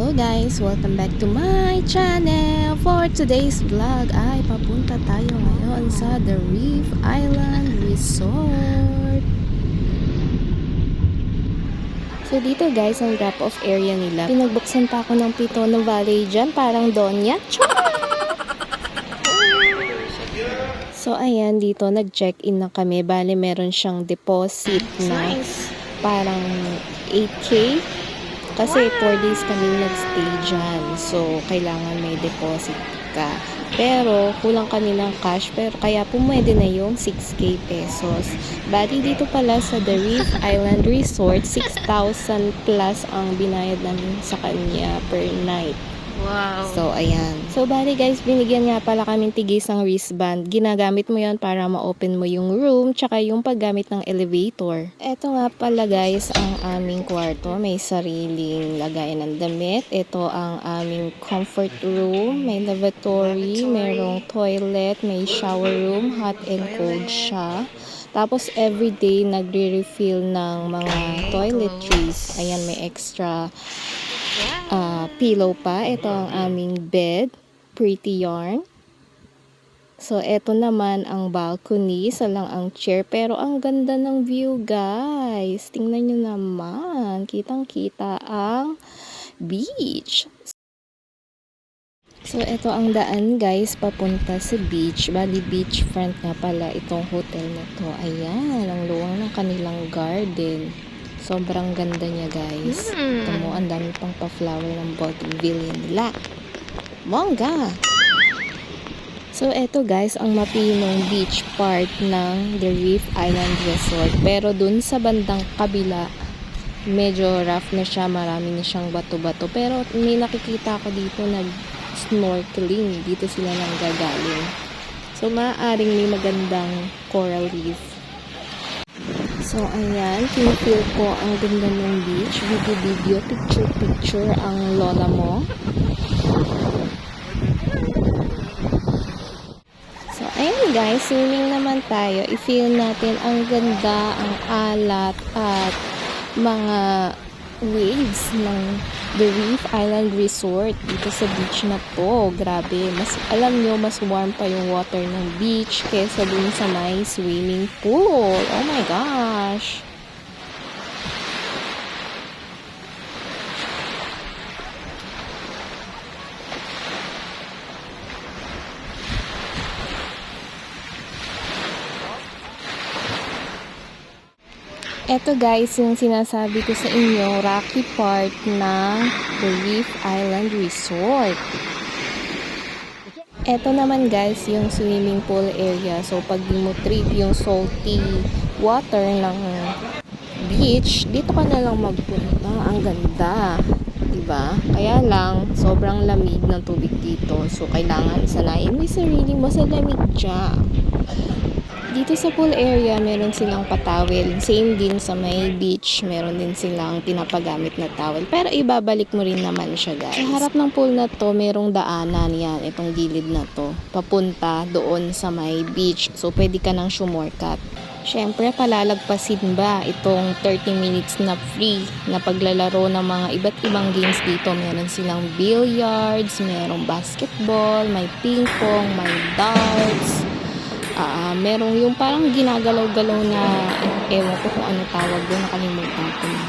Hello guys! Welcome back to my channel! For today's vlog ay papunta tayo ngayon sa The Reef Island Resort. So dito guys, ang drop-off area nila. Pinagbuksan pa ako ng Pitono Valley dyan, parang Donya. So ayan, dito nag-check-in na kami. Bale meron siyang deposit na parang 8K. Kasi 4 days kami nag-stay dyan. So, kailangan may deposit ka. Pero, kulang kami ng cash. Pero, kaya pumwede na yung 6K pesos. Bali, dito pala sa The Reef Island Resort, 6,000 plus ang binayad namin sa kanya per night. Wow. So, ayan. So, bali guys, binigyan nga pala kaming tigisang wristband. Ginagamit mo yon para ma-open mo yung room, tsaka yung paggamit ng elevator. Ito nga pala guys, ang aming kwarto. May sariling lagayan ng damit. Ito ang aming comfort room. May lavatory, mayroong toilet, may shower room, hot and cold siya. Tapos, everyday, nagre-refill ng mga toiletries. Ayan, may extra pillow pa. Ito ang aming bed. Pretty yarn. So, ito naman ang balcony. Isa lang ang chair. Pero, ang ganda ng view, guys. Tingnan nyo naman. Kitang-kita ang beach. So, ito ang daan, guys, papunta sa beach. Bali, beachfront nga pala itong hotel na to. Ayan, ang luwang ng kanilang garden. Sobrang ganda niya, guys. Ito mo, ang dami pang pa-flower ng bougainvillea nila. Mongga! So, eto guys, ang mapinong beach part ng The Reef Island Resort. Pero dun sa bandang kabila, medyo rough na siya. Marami na siyang bato-bato. Pero may nakikita ako dito nag-snorkeling. Dito sila nang gagaling. So, maaaring may magandang coral reef. So, ayan, feel ko ang ganda ng beach. Video, picture ang lola mo. So, ayan guys, swimming naman tayo. I-feel natin ang ganda, ang alat, at mga waves ng The Reef Island Resort dito sa beach na to. Grabe, alam nyo, mas warm pa yung water ng beach kesa dun sa may swimming pool. Oh my gosh! Eto guys, yung sinasabi ko sa inyo, rocky part ng The Reef Island Resort. Eto naman guys, yung swimming pool area. So, pag di mo trip yung salty water ng beach, dito ka na lang magpunta. Ang ganda. Diba? Kaya lang, sobrang lamig ng tubig dito. So, kailangan sanayin mo sarili mo sa lamig dyan. Dito sa pool area, meron silang patawel. Same din sa may beach, meron din silang pinapagamit na towel. Pero ibabalik mo rin naman siya, guys. Sa harap ng pool na to, merong daanan yan. Itong gilid na to. Papunta doon sa may beach. So, pwede ka nang sumorkat. Siyempre, palalagpasin ba itong 30 minutes na free na paglalaro ng mga iba't ibang games dito. Meron silang billiards, merong basketball, may ping pong, may darts. Merong yung parang ginagalaw-galaw na ewan ko kung ano tawag doon, nakalimutan ko na.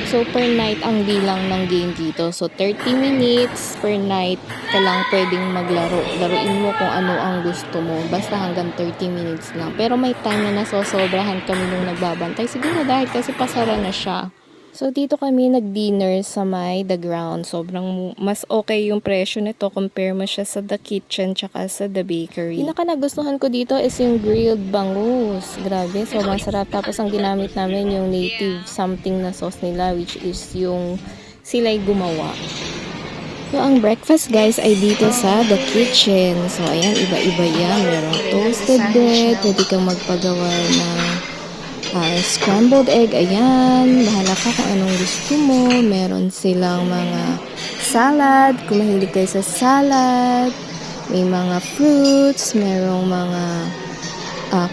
So, per night ang bilang ng game dito. So, 30 minutes per night ka lang pwedeng maglaro. Laruin mo kung ano ang gusto mo. Basta hanggang 30 minutes lang. Pero may time na nasosobrahan kami nung nagbabantay. Siguro dahil kasi pasara na siya. So, dito kami nag-dinner sa may The Ground. Sobrang mas okay yung presyo nito. Compare mo siya sa The Kitchen tsaka sa The Bakery. Pinaka nagustuhan ko dito is yung grilled bangus. Grabe, sobrang sarap. Tapos, ang ginamit namin yung native something na sauce nila, which is yung sila'y gumawa. So, ang breakfast guys ay dito sa The Kitchen. So, ayan, iba-iba yan. Merong toasted bread. Pwede kang magpagawa ng scrambled egg, ayan, bahala ka kung anong gusto mo. Meron silang mga salad, kung mahilig kayo sa salad. May mga fruits, merong mga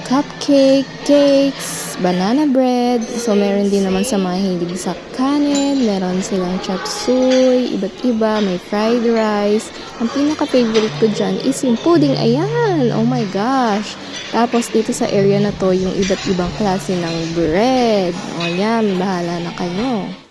cupcake, cakes, banana bread. So, meron din naman sa mga hilig sa kanin. Meron silang chop suey, iba't iba. May fried rice. Ang pinaka-favorite ko dyan is yung pudding. Ayan! Oh my gosh! Tapos, dito sa area na to, yung iba't ibang klase ng bread. O, yan. Bahala na kayo.